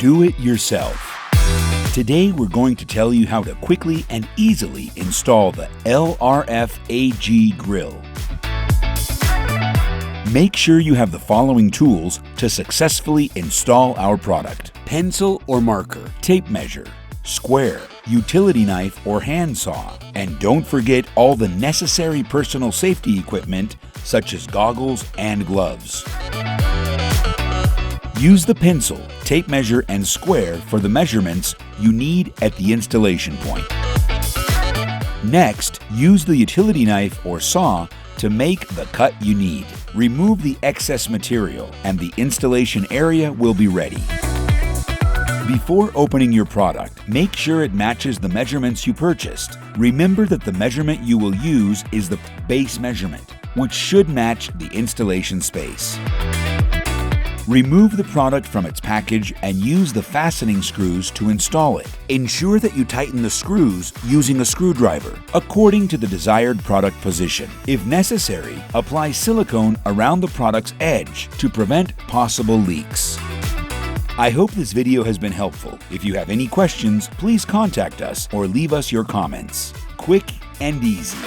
Do it yourself. Today we're going to tell you how to quickly and easily install the L-RF-AG grill. Make sure you have the following tools to successfully install our product: pencil or marker, tape measure, square, utility knife or handsaw, and don't forget all the necessary personal safety equipment such as goggles and gloves. Use the pencil, tape measure, and square for the measurements you need at the installation point. Next, use the utility knife or saw to make the cut you need. Remove the excess material and the installation area will be ready. Before opening your product, make sure it matches the measurements you purchased. Remember that the measurement you will use is the base measurement, which should match the installation space. Remove the product from its package and use the fastening screws to install it. Ensure that you tighten the screws using a screwdriver according to the desired product position. If necessary, apply silicone around the product's edge to prevent possible leaks. I hope this video has been helpful. If you have any questions, please contact us or leave us your comments. Quick and easy.